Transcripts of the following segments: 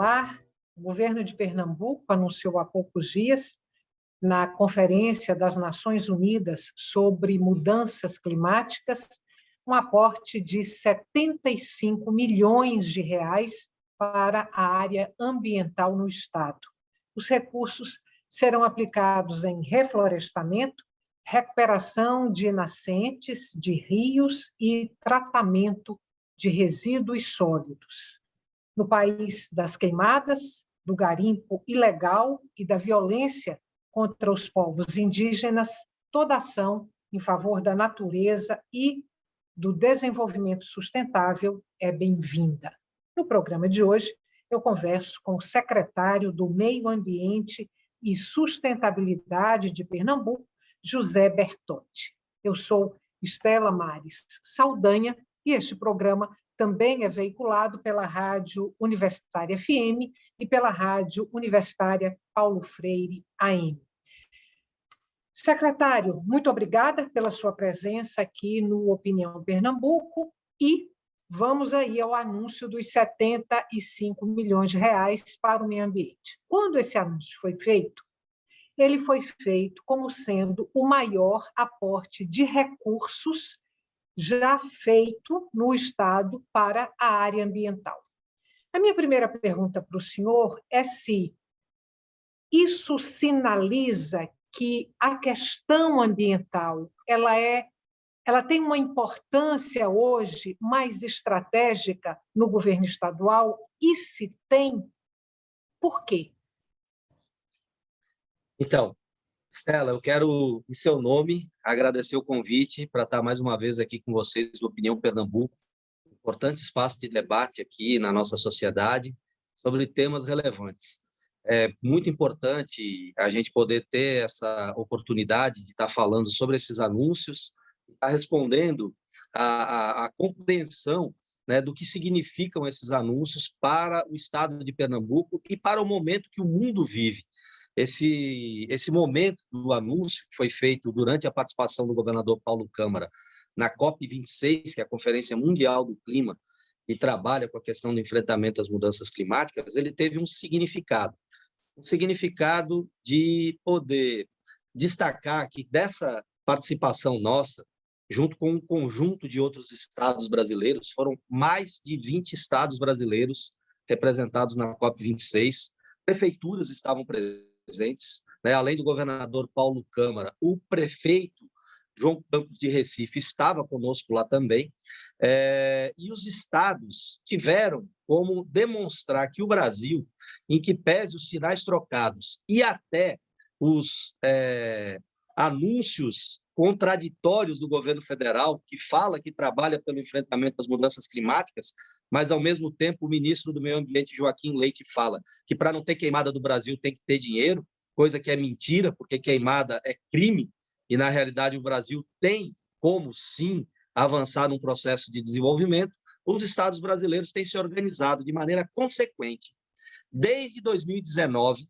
falar, o governo de Pernambuco anunciou há poucos dias, na Conferência das Nações Unidas sobre Mudanças Climáticas, um aporte de 75 milhões de reais para a área ambiental no Estado. Os recursos serão aplicados em reflorestamento, recuperação de nascentes, de rios e tratamento de resíduos sólidos. No país das queimadas, do garimpo ilegal e da violência contra os povos indígenas, toda ação em favor da natureza e do desenvolvimento sustentável é bem-vinda. No programa de hoje, eu converso com o secretário do Meio Ambiente e Sustentabilidade de Pernambuco, José Bertotti. Eu sou Estela Mares Saldanha e este programa também é veiculado pela Rádio Universitária FM e pela Rádio Universitária Paulo Freire AM. Secretário, muito obrigada pela sua presença aqui no Opinião Pernambuco e vamos aí ao anúncio dos 75 milhões de reais para o meio ambiente. Quando esse anúncio foi feito, ele foi feito como sendo o maior aporte de recursos já feito no Estado para a área ambiental. A minha primeira pergunta para o senhor é se isso sinaliza que a questão ambiental ela tem uma importância hoje mais estratégica no governo estadual, e se tem, por quê? Então, Stella, eu quero, em seu nome, agradecer o convite para estar mais uma vez aqui com vocês no Opinião Pernambuco, importante espaço de debate aqui na nossa sociedade sobre temas relevantes. É muito importante a gente poder ter essa oportunidade de estar falando sobre esses anúncios, estar respondendo a compreensão, né, do que significam esses anúncios para o estado de Pernambuco e para o momento que o mundo vive. Esse momento do anúncio que foi feito durante a participação do governador Paulo Câmara na COP26, que é a Conferência Mundial do Clima, que trabalha com a questão do enfrentamento às mudanças climáticas, ele teve um significado de poder destacar que dessa participação nossa, junto com um conjunto de outros estados brasileiros, foram mais de 20 estados brasileiros representados na COP26, prefeituras estavam presentes, né? Além do governador Paulo Câmara, o prefeito João Campos de Recife estava conosco lá também, e os estados tiveram como demonstrar que o Brasil, em que pese os sinais trocados e até os anúncios contraditórios do governo federal, que fala que trabalha pelo enfrentamento das mudanças climáticas, mas, ao mesmo tempo, o ministro do Meio Ambiente, Joaquim Leite, fala que para não ter queimada do Brasil tem que ter dinheiro, coisa que é mentira, porque queimada é crime, e, na realidade, o Brasil tem como, sim, avançar num processo de desenvolvimento. Os estados brasileiros têm se organizado de maneira consequente, desde 2019,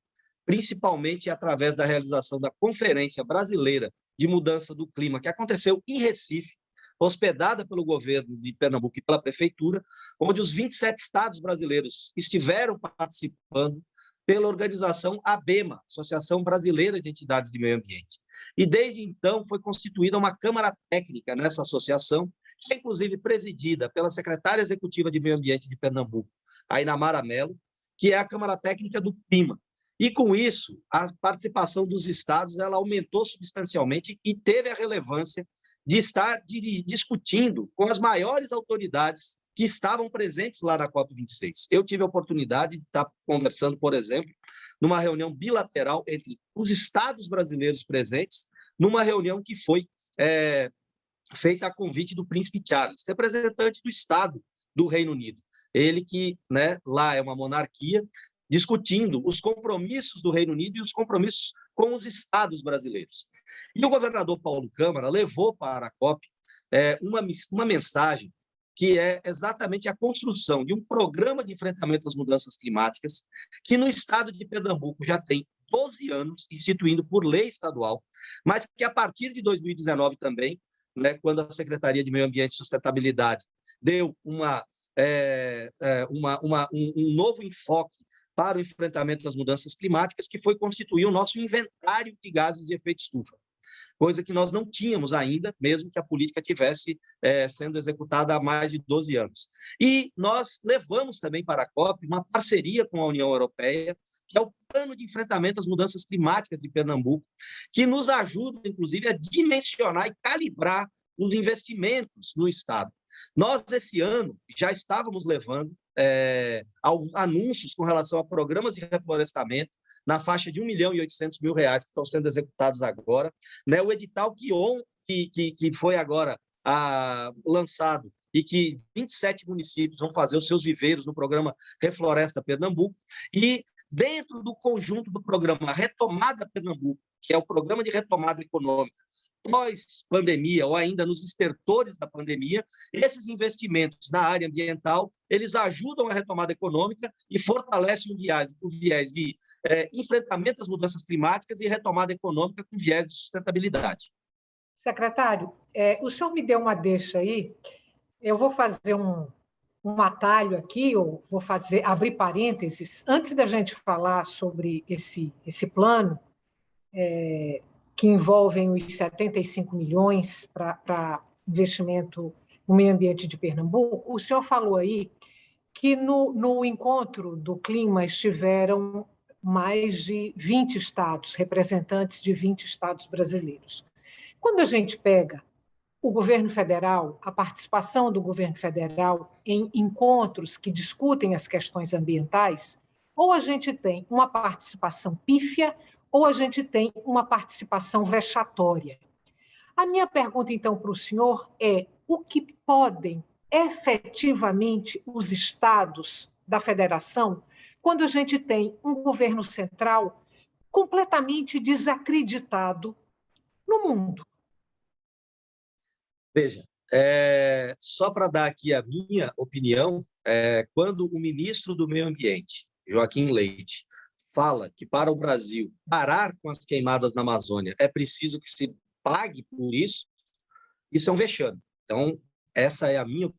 principalmente através da realização da Conferência Brasileira de Mudança do Clima, que aconteceu em Recife, hospedada pelo governo de Pernambuco e pela prefeitura, onde os 27 estados brasileiros estiveram participando pela organização ABEMA, Associação Brasileira de Entidades de Meio Ambiente. E, desde então, foi constituída uma Câmara Técnica nessa associação, que é, inclusive, presidida pela secretária executiva de Meio Ambiente de Pernambuco, a Inamara Mello, que é a Câmara Técnica do Clima. E, com isso, a participação dos estados ela aumentou substancialmente e teve a relevância de estar discutindo com as maiores autoridades que estavam presentes lá na COP26. Eu tive a oportunidade de estar conversando, por exemplo, numa reunião bilateral entre os estados brasileiros presentes, numa reunião que foi feita a convite do príncipe Charles, representante do Estado do Reino Unido. Ele que, né, lá é uma monarquia, discutindo os compromissos do Reino Unido e os compromissos com os estados brasileiros. E o governador Paulo Câmara levou para a COP uma mensagem que é exatamente a construção de um programa de enfrentamento às mudanças climáticas, que no estado de Pernambuco já tem 12 anos, instituindo por lei estadual, mas que a partir de 2019 também, né, quando a Secretaria de Meio Ambiente e Sustentabilidade deu um novo enfoque para o enfrentamento das mudanças climáticas, que foi constituir o nosso inventário de gases de efeito estufa, coisa que nós não tínhamos ainda, mesmo que a política tivesse sendo executada há mais de 12 anos. E nós levamos também para a COP uma parceria com a União Europeia, que é o Plano de Enfrentamento às Mudanças Climáticas de Pernambuco, que nos ajuda, inclusive, a dimensionar e calibrar os investimentos no Estado. Nós, esse ano, já estávamos levando anúncios com relação a programas de reflorestamento na faixa de R$ 1.800.000 que estão sendo executados agora. Né? O edital que foi agora lançado e que 27 municípios vão fazer os seus viveiros no programa Refloresta Pernambuco. E dentro do conjunto do programa Retomada Pernambuco, que é o programa de retomada econômica pós-pandemia ou ainda nos estertores da pandemia, esses investimentos na área ambiental, eles ajudam a retomada econômica e fortalecem o viés de enfrentamento às mudanças climáticas e retomada econômica com viés de sustentabilidade. Secretário, o senhor me deu uma deixa aí, eu vou fazer um atalho aqui, ou vou abrir parênteses, antes da gente falar sobre esse plano, que envolvem os 75 milhões para investimento no meio ambiente de Pernambuco, o senhor falou aí que no encontro do clima estiveram mais de 20 estados, representantes de 20 estados brasileiros. Quando a gente pega o governo federal, a participação do governo federal em encontros que discutem as questões ambientais, ou a gente tem uma participação pífia, ou a gente tem uma participação vexatória. A minha pergunta, então, para o senhor é: o que podem efetivamente os estados da federação quando a gente tem um governo central completamente desacreditado no mundo? Veja, só para dar aqui a minha opinião, quando o ministro do Meio Ambiente, Joaquim Leite, fala que para o Brasil parar com as queimadas na Amazônia é preciso que se pague por isso, isso é um vexame. Então, essa é a minha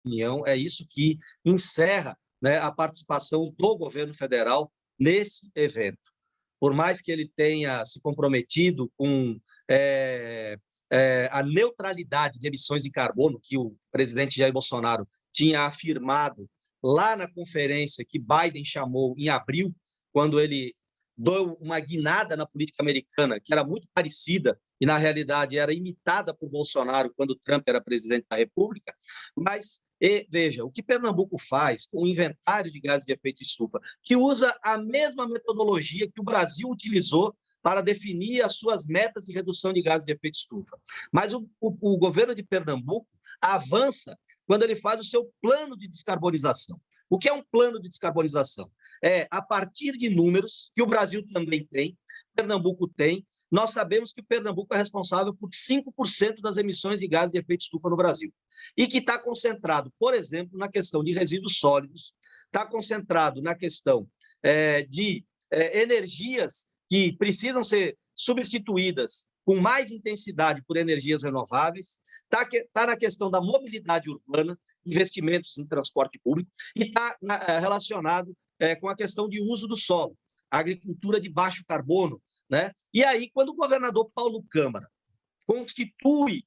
opinião, é isso que encerra, né, a participação do governo federal nesse evento. Por mais que ele tenha se comprometido com a neutralidade de emissões de carbono, que o presidente Jair Bolsonaro tinha afirmado lá na conferência que Biden chamou em abril, quando ele deu uma guinada na política americana, que era muito parecida e, na realidade, era imitada por Bolsonaro quando Trump era presidente da República. Mas, veja, o que Pernambuco faz com o inventário de gases de efeito estufa, que usa a mesma metodologia que o Brasil utilizou para definir as suas metas de redução de gases de efeito estufa. Mas o governo de Pernambuco avança quando ele faz o seu plano de descarbonização. O que é um plano de descarbonização? A partir de números que o Brasil também tem, Pernambuco tem, nós sabemos que Pernambuco é responsável por 5% das emissões de gases de efeito estufa no Brasil. E que está concentrado, por exemplo, na questão de resíduos sólidos, está concentrado na questão de energias que precisam ser substituídas com mais intensidade por energias renováveis, está na questão da mobilidade urbana, investimentos em transporte público, e está relacionado com a questão de uso do solo, agricultura de baixo carbono. Né? E aí, quando o governador Paulo Câmara constitui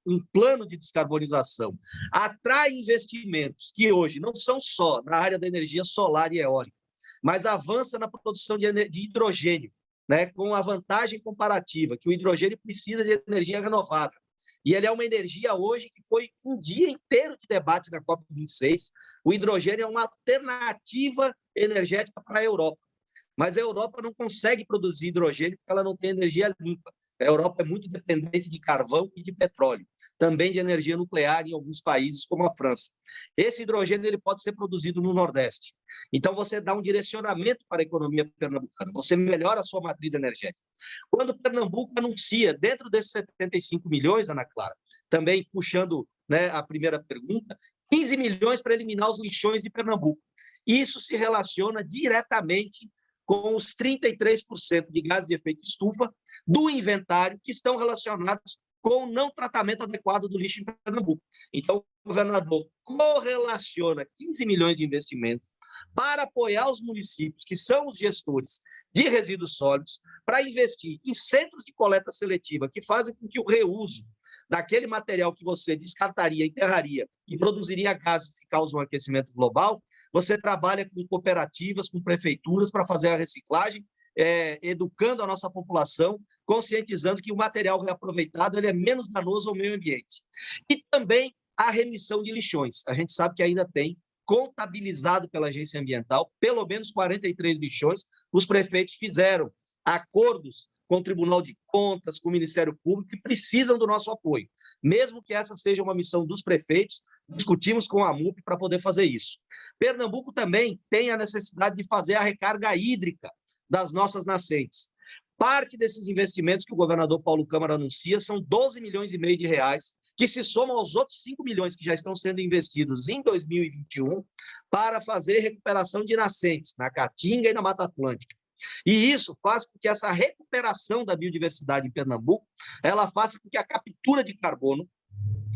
um plano de descarbonização, atrai investimentos que hoje não são só na área da energia solar e eólica, mas avança na produção de hidrogênio, né, com a vantagem comparativa que o hidrogênio precisa de energia renovável. E ele é uma energia hoje que foi um dia inteiro de debate na COP26. O hidrogênio é uma alternativa energética para a Europa. Mas a Europa não consegue produzir hidrogênio porque ela não tem energia limpa. A Europa é muito dependente de carvão e de petróleo, também de energia nuclear em alguns países, como a França. Esse hidrogênio ele pode ser produzido no Nordeste. Então, você dá um direcionamento para a economia pernambucana, você melhora a sua matriz energética. Quando Pernambuco anuncia, dentro desses 75 milhões, Ana Clara, também puxando, né, a primeira pergunta, 15 milhões para eliminar os lixões de Pernambuco. Isso se relaciona diretamente com os 33% de gases de efeito estufa do inventário que estão relacionados com o não tratamento adequado do lixo em Pernambuco. Então, o governador correlaciona 15 milhões de investimento para apoiar os municípios, que são os gestores de resíduos sólidos, para investir em centros de coleta seletiva, que fazem com que o reuso daquele material que você descartaria, enterraria e produziria gases que causam aquecimento global, você trabalha com cooperativas, com prefeituras para fazer a reciclagem, educando a nossa população, conscientizando que o material reaproveitado ele é menos danoso ao meio ambiente. E também a remissão de lixões. A gente sabe que ainda tem contabilizado pela agência ambiental pelo menos 43 lixões. Os prefeitos fizeram acordos com o Tribunal de Contas, com o Ministério Público, que precisam do nosso apoio. Mesmo que essa seja uma missão dos prefeitos, discutimos com a AMUP para poder fazer isso. Pernambuco também tem a necessidade de fazer a recarga hídrica das nossas nascentes. Parte desses investimentos que o governador Paulo Câmara anuncia são 12 milhões e meio de reais, que se somam aos outros 5 milhões que já estão sendo investidos em 2021 para fazer recuperação de nascentes na Caatinga e na Mata Atlântica. E isso faz com que essa recuperação da biodiversidade em Pernambuco, ela faça com que a captura de carbono,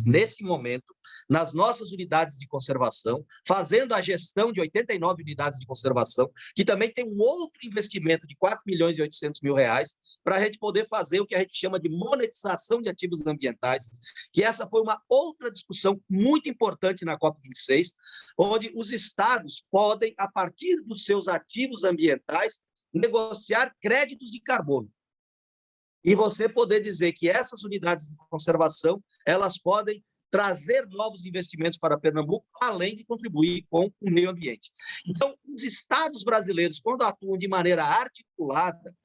nesse momento, nas nossas unidades de conservação, fazendo a gestão de 89 unidades de conservação, que também tem um outro investimento de 4 milhões e 800 mil reais, para a gente poder fazer o que a gente chama de monetização de ativos ambientais, que essa foi uma outra discussão muito importante na COP26, onde os estados podem, a partir dos seus ativos ambientais, negociar créditos de carbono. E você poder dizer que essas unidades de conservação, elas podem trazer novos investimentos para Pernambuco, além de contribuir com o meio ambiente. Então, os estados brasileiros, quando atuam de maneira articulada,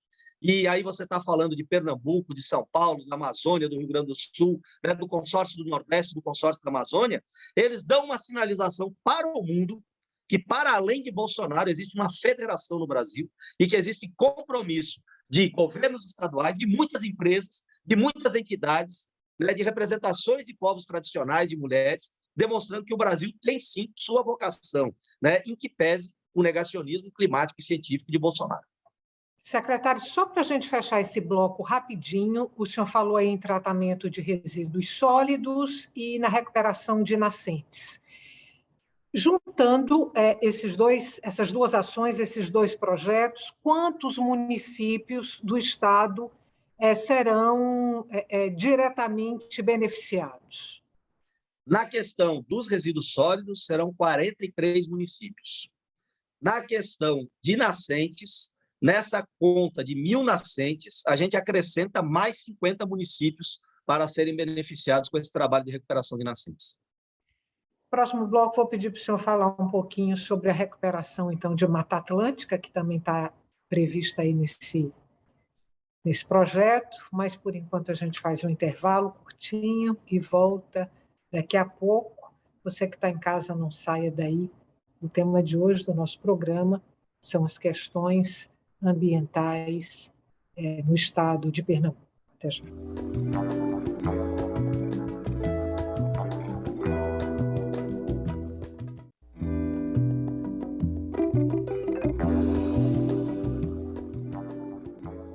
e aí você está falando de Pernambuco, de São Paulo, da Amazônia, do Rio Grande do Sul, né, do consórcio do Nordeste, do consórcio da Amazônia, eles dão uma sinalização para o mundo que, para além de Bolsonaro, existe uma federação no Brasil e que existe compromisso de governos estaduais, de muitas empresas, de muitas entidades, né, de representações de povos tradicionais, de mulheres, demonstrando que o Brasil tem, sim, sua vocação, né, em que pese o negacionismo climático e científico de Bolsonaro. Secretário, só para a gente fechar esse bloco rapidinho, o senhor falou aí em tratamento de resíduos sólidos e na recuperação de nascentes. Juntando essas duas ações, esses dois projetos, quantos municípios do estado serão diretamente beneficiados? Na questão dos resíduos sólidos, serão 43 municípios. Na questão de nascentes, nessa conta de 1.000 nascentes, a gente acrescenta mais 50 municípios para serem beneficiados com esse trabalho de recuperação de nascentes. Próximo bloco, vou pedir para o senhor falar um pouquinho sobre a recuperação, então, de Mata Atlântica, que também está prevista aí nesse projeto, mas, por enquanto, a gente faz um intervalo curtinho e volta daqui a pouco. Você que está em casa, não saia daí. O tema de hoje do nosso programa são as questões ambientais no estado de Pernambuco. Até já.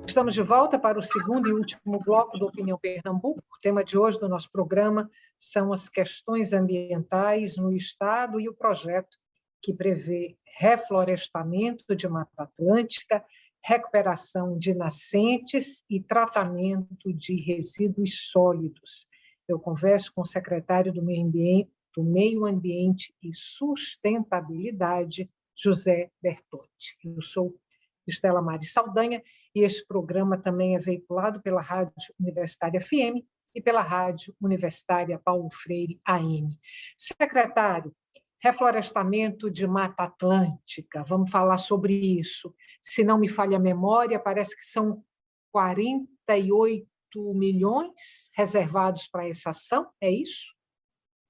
Estamos de volta para o segundo e último bloco do Opinião Pernambuco. O tema de hoje do nosso programa são as questões ambientais no estado e o projeto que prevê reflorestamento de Mata Atlântica, recuperação de nascentes e tratamento de resíduos sólidos. Eu converso com o secretário do Meio Ambiente e Sustentabilidade, José Bertotti. Eu sou Estela Mari Saldanha, e este programa também é veiculado pela Rádio Universitária FM e pela Rádio Universitária Paulo Freire AM. Secretário, reflorestamento de Mata Atlântica, vamos falar sobre isso. Se não me falha a memória, parece que são 48 milhões reservados para essa ação, é isso?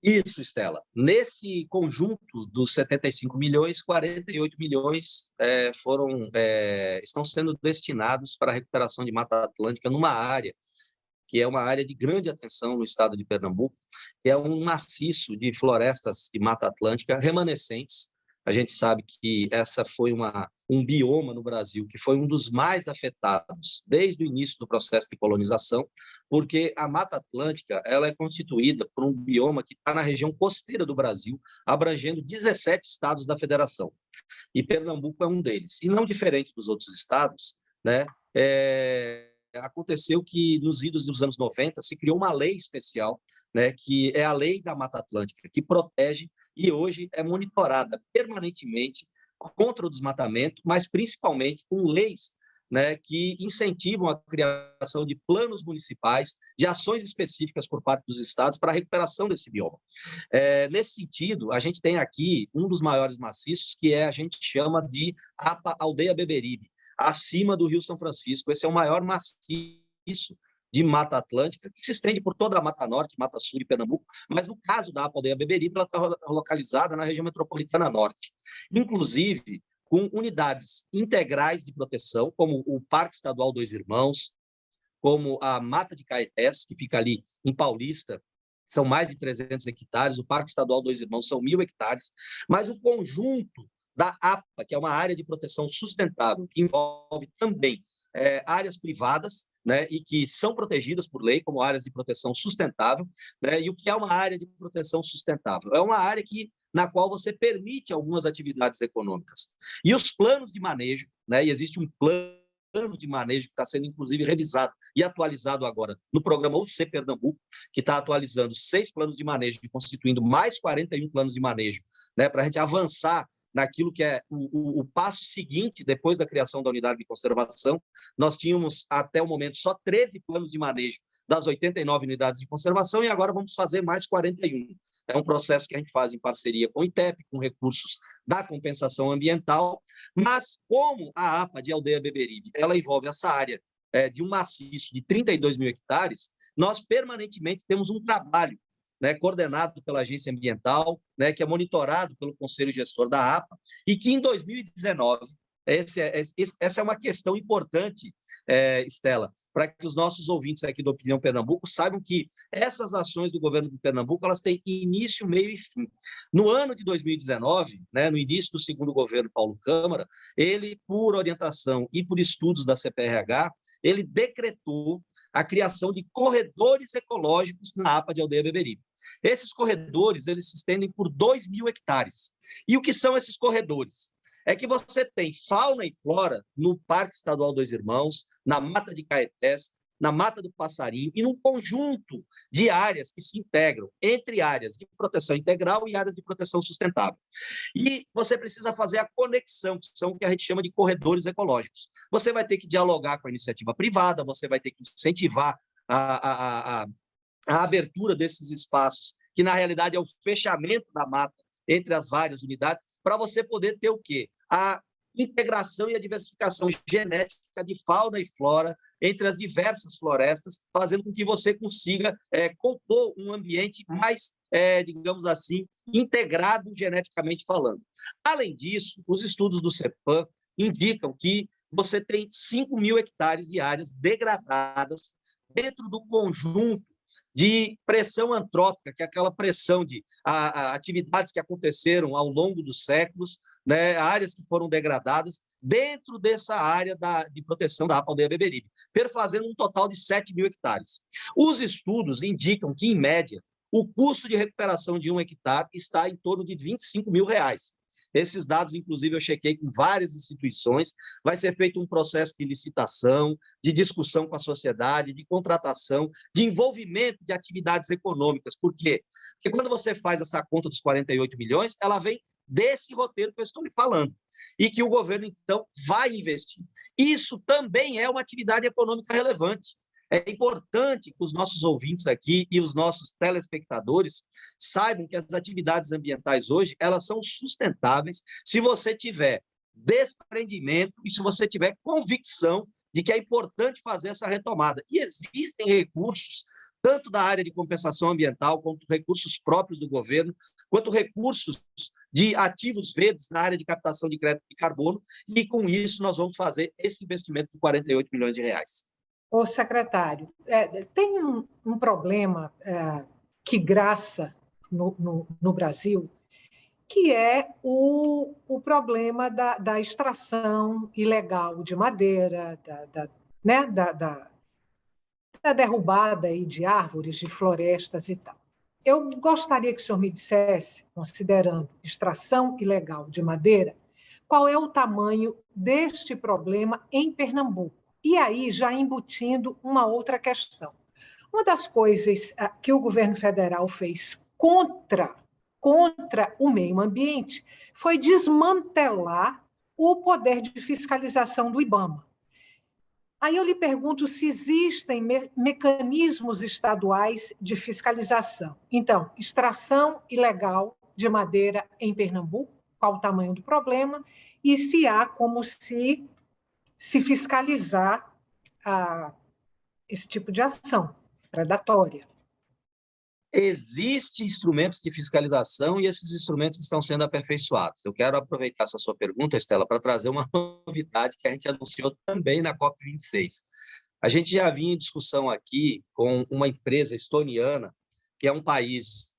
Isso, Estela. Nesse conjunto dos 75 milhões, 48 milhões estão sendo destinados para a recuperação de Mata Atlântica numa área que é uma área de grande atenção no estado de Pernambuco, que é um maciço de florestas de Mata Atlântica remanescentes. A gente sabe que essa foi um bioma no Brasil que foi um dos mais afetados desde o início do processo de colonização, porque a Mata Atlântica ela é constituída por um bioma que está na região costeira do Brasil, abrangendo 17 estados da federação. E Pernambuco é um deles. E não diferente dos outros estados, né, aconteceu que nos idos dos anos 90 se criou uma lei especial, né, que é a Lei da Mata Atlântica, que protege e hoje é monitorada permanentemente contra o desmatamento, mas principalmente com leis, né, que incentivam a criação de planos municipais, de ações específicas por parte dos estados para a recuperação desse bioma. Nesse sentido, a gente tem aqui um dos maiores maciços, que a gente chama de APA Aldeia Beberibe, acima do Rio São Francisco. Esse é o maior maciço de Mata Atlântica, que se estende por toda a Mata Norte, Mata Sul e Pernambuco, mas no caso da APA Aldeia Beberibe, ela está localizada na região metropolitana norte. Inclusive, com unidades integrais de proteção, como o Parque Estadual Dois Irmãos, como a Mata de Caetés, que fica ali em Paulista, são mais de 300 hectares, o Parque Estadual Dois Irmãos são 1.000 hectares, mas o conjunto da APA, que é uma área de proteção sustentável, que envolve também áreas privadas, né, e que são protegidas por lei como áreas de proteção sustentável, né, e o que é uma área de proteção sustentável? É uma área na qual você permite algumas atividades econômicas. E os planos de manejo, né, e existe um plano de manejo que está sendo, inclusive, revisado e atualizado agora no programa UC Pernambuco, que está atualizando 6 planos de manejo, constituindo mais 41 planos de manejo, né, para a gente avançar naquilo que é o passo seguinte, depois da criação da unidade de conservação. Nós tínhamos, até o momento, só 13 planos de manejo das 89 unidades de conservação, e agora vamos fazer mais 41. É um processo que a gente faz em parceria com o ITEP, com recursos da compensação ambiental, mas como a APA de Aldeia Beberibe, ela envolve essa área de um maciço de 32.000 hectares, nós permanentemente temos um trabalho, né, coordenado pela agência ambiental, né, que é monitorado pelo conselho gestor da APA, e que em 2019, essa é uma questão importante, Estela, para que os nossos ouvintes aqui do Opinião Pernambuco saibam que essas ações do governo de Pernambuco, elas têm início, meio e fim. No ano de 2019, né, no início do segundo governo Paulo Câmara, ele, por orientação e por estudos da CPRH, ele decretou a criação de corredores ecológicos na APA de Aldeia Beberibe. Esses corredores, eles se estendem por 2.000 hectares. E o que são esses corredores? É que você tem fauna e flora no Parque Estadual Dois Irmãos, na Mata de Caetés, na Mata do Passarinho e num conjunto de áreas que se integram entre áreas de proteção integral e áreas de proteção sustentável. E você precisa fazer a conexão, que são o que a gente chama de corredores ecológicos. Você vai ter que dialogar com a iniciativa privada, você vai ter que incentivar a abertura desses espaços, que na realidade é o fechamento da mata entre as várias unidades, para você poder ter o quê? A integração e a diversificação genética de fauna e flora entre as diversas florestas, fazendo com que você consiga compor um ambiente mais, digamos assim, integrado geneticamente falando. Além disso, os estudos do CEPAM indicam que você tem 5.000 hectares de áreas degradadas dentro do conjunto de pressão antrópica, que é aquela pressão de atividades que aconteceram ao longo dos séculos, né, áreas que foram degradadas dentro dessa área de proteção da APA Aldeia Beberibe, perfazendo um total de 7.000 hectares. Os estudos indicam que, em média, o custo de recuperação de 1 hectare está em torno de R$ 25.000. Esses dados, inclusive, eu chequei com várias instituições. Vai ser feito um processo de licitação, de discussão com a sociedade, de contratação, de envolvimento de atividades econômicas. Por quê? Porque quando você faz essa conta dos 48 milhões, ela vem desse roteiro que eu estou lhe falando, e que o governo, então, vai investir. Isso também é uma atividade econômica relevante. É importante que os nossos ouvintes aqui e os nossos telespectadores saibam que as atividades ambientais hoje, elas são sustentáveis se você tiver desprendimento e se você tiver convicção de que é importante fazer essa retomada. E existem recursos, tanto da área de compensação ambiental, quanto recursos próprios do governo, quanto recursos de ativos verdes na área de captação de crédito de carbono, e com isso nós vamos fazer esse investimento de R$ 48 milhões. Ô, secretário, tem um problema que graça no Brasil, que é o problema da extração ilegal de madeira, né, da da derrubada aí de árvores, de florestas e tal. Eu gostaria que o senhor me dissesse, considerando extração ilegal de madeira, qual é o tamanho deste problema em Pernambuco. E aí, já embutindo uma outra questão. Uma das coisas que o governo federal fez contra o meio ambiente foi desmantelar o poder de fiscalização do IBAMA. Aí eu lhe pergunto se existem mecanismos estaduais de fiscalização. Então, extração ilegal de madeira em Pernambuco, qual o tamanho do problema, e se há como se fiscalizar esse tipo de ação predatória. Existem instrumentos de fiscalização e esses instrumentos estão sendo aperfeiçoados. Eu quero aproveitar essa sua pergunta, Estela, para trazer uma novidade que a gente anunciou também na COP26. A gente já vinha em discussão aqui com uma empresa estoniana, que é um país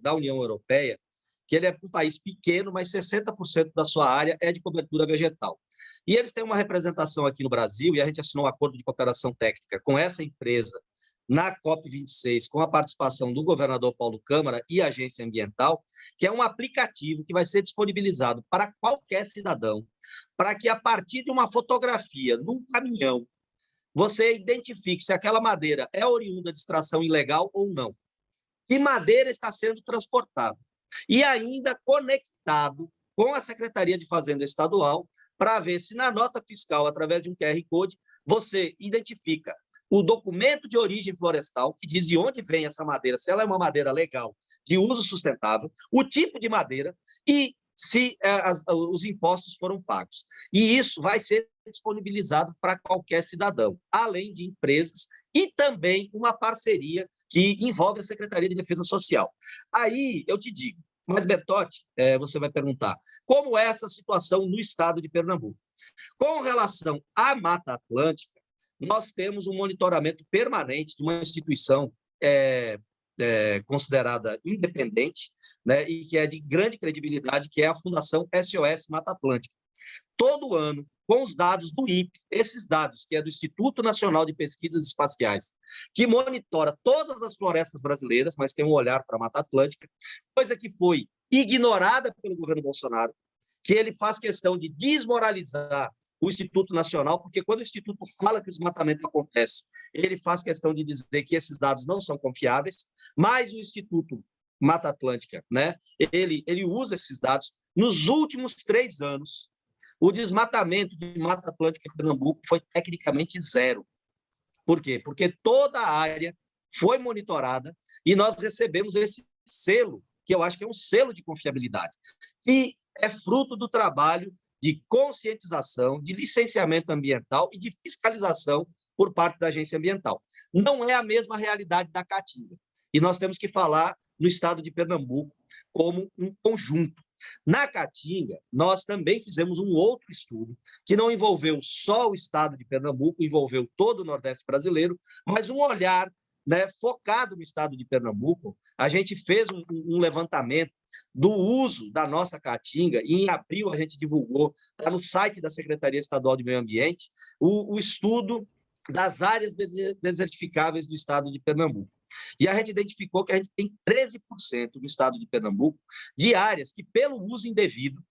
da União Europeia, que ele é um país pequeno, mas 60% da sua área é de cobertura vegetal. E eles têm uma representação aqui no Brasil, e a gente assinou um acordo de cooperação técnica com essa empresa na COP26, com a participação do governador Paulo Câmara e a Agência Ambiental, que é um aplicativo que vai ser disponibilizado para qualquer cidadão, para que, a partir de uma fotografia num caminhão, você identifique se aquela madeira é oriunda de extração ilegal ou não, que madeira está sendo transportada, e ainda conectado com a Secretaria de Fazenda Estadual, para ver se na nota fiscal, através de um QR Code, você identifica o documento de origem florestal, que diz de onde vem essa madeira, se ela é uma madeira legal, de uso sustentável, o tipo de madeira e se os impostos foram pagos. E isso vai ser disponibilizado para qualquer cidadão, além de empresas e também uma parceria que envolve a Secretaria de Defesa Social. Aí eu te digo, mas Bertotti, você vai perguntar, como é essa situação no estado de Pernambuco? Com relação à Mata Atlântica, nós temos um monitoramento permanente de uma instituição considerada independente, né, e que é de grande credibilidade, que é a Fundação SOS Mata Atlântica. Todo ano, com os dados do INPE, esses dados, que é do Instituto Nacional de Pesquisas Espaciais, que monitora todas as florestas brasileiras, mas tem um olhar para a Mata Atlântica, coisa que foi ignorada pelo governo Bolsonaro, que ele faz questão de desmoralizar o Instituto Nacional, porque quando o Instituto fala que o desmatamento acontece, ele faz questão de dizer que esses dados não são confiáveis, mas o Instituto Mata Atlântica, né, ele usa esses dados. Nos últimos 3 anos, o desmatamento de Mata Atlântica em Pernambuco foi tecnicamente zero. Por quê? Porque toda a área foi monitorada e nós recebemos esse selo, que eu acho que é um selo de confiabilidade, que é fruto do trabalho de conscientização, de licenciamento ambiental e de fiscalização por parte da Agência Ambiental. Não é a mesma realidade da Caatinga. E nós temos que falar no estado de Pernambuco como um conjunto. Na Caatinga, nós também fizemos um outro estudo, que não envolveu só o estado de Pernambuco, envolveu todo o Nordeste brasileiro, mas um olhar, né, focado no estado de Pernambuco. A gente fez um levantamento do uso da nossa caatinga, e em abril a gente divulgou, está no site da Secretaria Estadual de Meio Ambiente, o estudo das áreas desertificáveis do estado de Pernambuco. E a gente identificou que a gente tem 13% no estado de Pernambuco de áreas que, pelo uso indevido,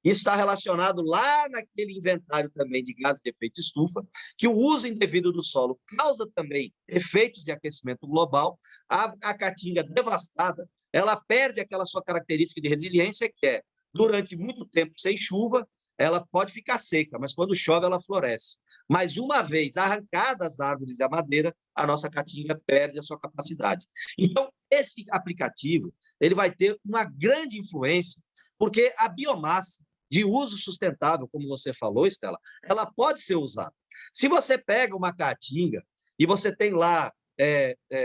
isso está relacionado lá naquele inventário também de gases de efeito estufa, que o uso indevido do solo causa também efeitos de aquecimento global. A caatinga devastada, ela perde aquela sua característica de resiliência, que é, durante muito tempo sem chuva, ela pode ficar seca, mas quando chove ela floresce. Mas uma vez arrancadas as árvores e a madeira, a nossa caatinga perde a sua capacidade. Então, esse aplicativo ele vai ter uma grande influência, porque a biomassa de uso sustentável, como você falou, Estela, ela pode ser usada. Se você pega uma caatinga e você tem lá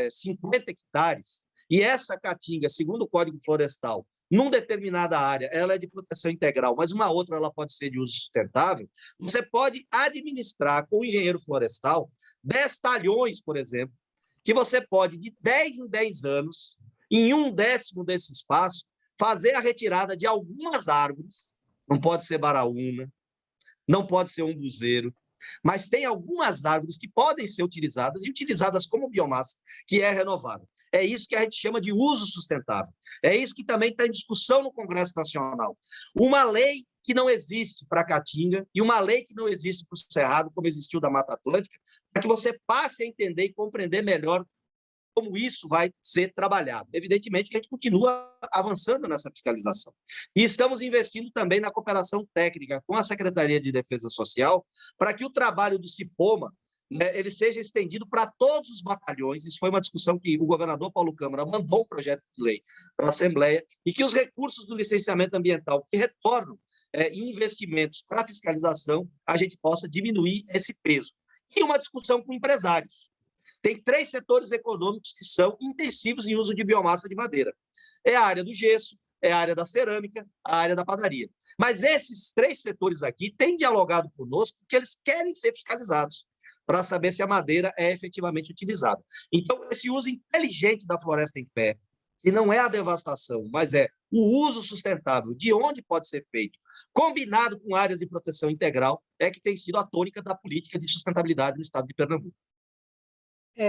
50 hectares, e essa caatinga, segundo o Código Florestal, numa determinada área, ela é de proteção integral, mas uma outra ela pode ser de uso sustentável, você pode administrar com o engenheiro florestal 10 talhões, por exemplo, que você pode, de 10 em 10 anos, em 1/10 desse espaço, fazer a retirada de algumas árvores. Não pode ser baraúna, não pode ser umbuzeiro, Mas tem algumas árvores que podem ser utilizadas e utilizadas como biomassa, que é renovável. É isso que a gente chama de uso sustentável. É isso que também está em discussão no Congresso Nacional. Uma lei que não existe para a Caatinga e uma lei que não existe para o Cerrado, como existiu da Mata Atlântica, para que você passe a entender e compreender melhor como isso vai ser trabalhado. Evidentemente que a gente continua avançando nessa fiscalização. E estamos investindo também na cooperação técnica com a Secretaria de Defesa Social para que o trabalho do CIPOMA, né, ele seja estendido para todos os batalhões. Isso foi uma discussão que o governador Paulo Câmara mandou um projeto de lei para a Assembleia, e que os recursos do licenciamento ambiental que retornam em investimentos para fiscalização, a gente possa diminuir esse peso. E uma discussão com empresários. Tem 3 setores econômicos que são intensivos em uso de biomassa de madeira. É a área do gesso, é a área da cerâmica, a área da padaria. Mas esses 3 setores aqui têm dialogado conosco porque eles querem ser fiscalizados para saber se a madeira é efetivamente utilizada. Então, esse uso inteligente da floresta em pé, que não é a devastação, mas é o uso sustentável, de onde pode ser feito, combinado com áreas de proteção integral, é que tem sido a tônica da política de sustentabilidade no estado de Pernambuco.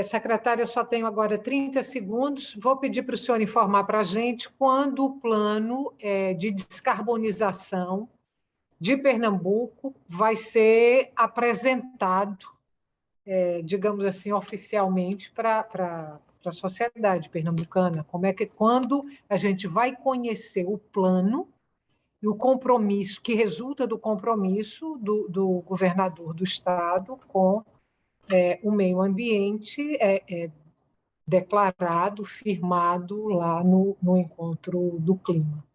Secretária, eu só tenho agora 30 segundos. Vou pedir para o senhor informar para a gente quando o plano de descarbonização de Pernambuco vai ser apresentado, digamos assim, oficialmente para a sociedade pernambucana. Quando a gente vai conhecer o plano e o compromisso que resulta do compromisso do governador do estado com o meio ambiente declarado, firmado lá no encontro do clima.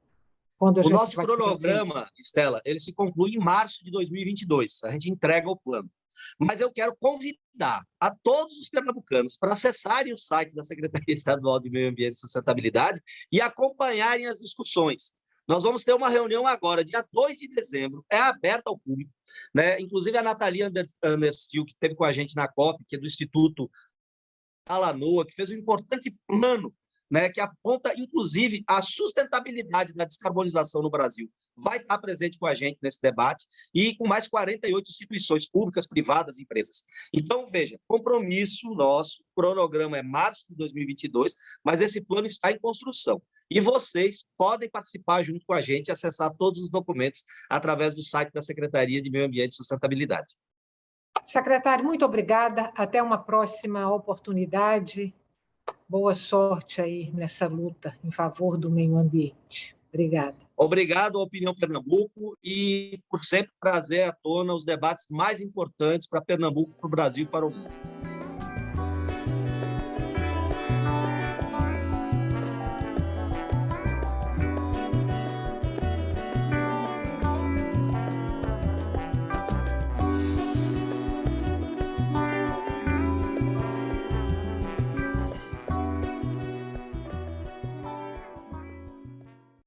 Quando a O gente nosso vai cronograma, Estela, ele se conclui em março de 2022. A gente entrega o plano. Mas eu quero convidar a todos os pernambucanos para acessarem o site da Secretaria Estadual de Meio Ambiente e Sustentabilidade e acompanharem as discussões. Nós vamos ter uma reunião agora, dia 2 de dezembro, é aberta ao público, né? Inclusive a Nathalie Anderstil, que esteve com a gente na COP, que é do Instituto Alanoa, que fez um importante plano, né, que aponta, inclusive, a sustentabilidade da descarbonização no Brasil. Vai estar presente com a gente nesse debate e com mais 48 instituições públicas, privadas e empresas. Então, veja, compromisso nosso, cronograma é março de 2022, mas esse plano está em construção. E vocês podem participar junto com a gente e acessar todos os documentos através do site da Secretaria de Meio Ambiente e Sustentabilidade. Secretário, muito obrigada. Até uma próxima oportunidade. Boa sorte aí nessa luta em favor do meio ambiente. Obrigada. Obrigado à Opinião Pernambuco e por sempre trazer à tona os debates mais importantes para Pernambuco, para o Brasil e para o mundo.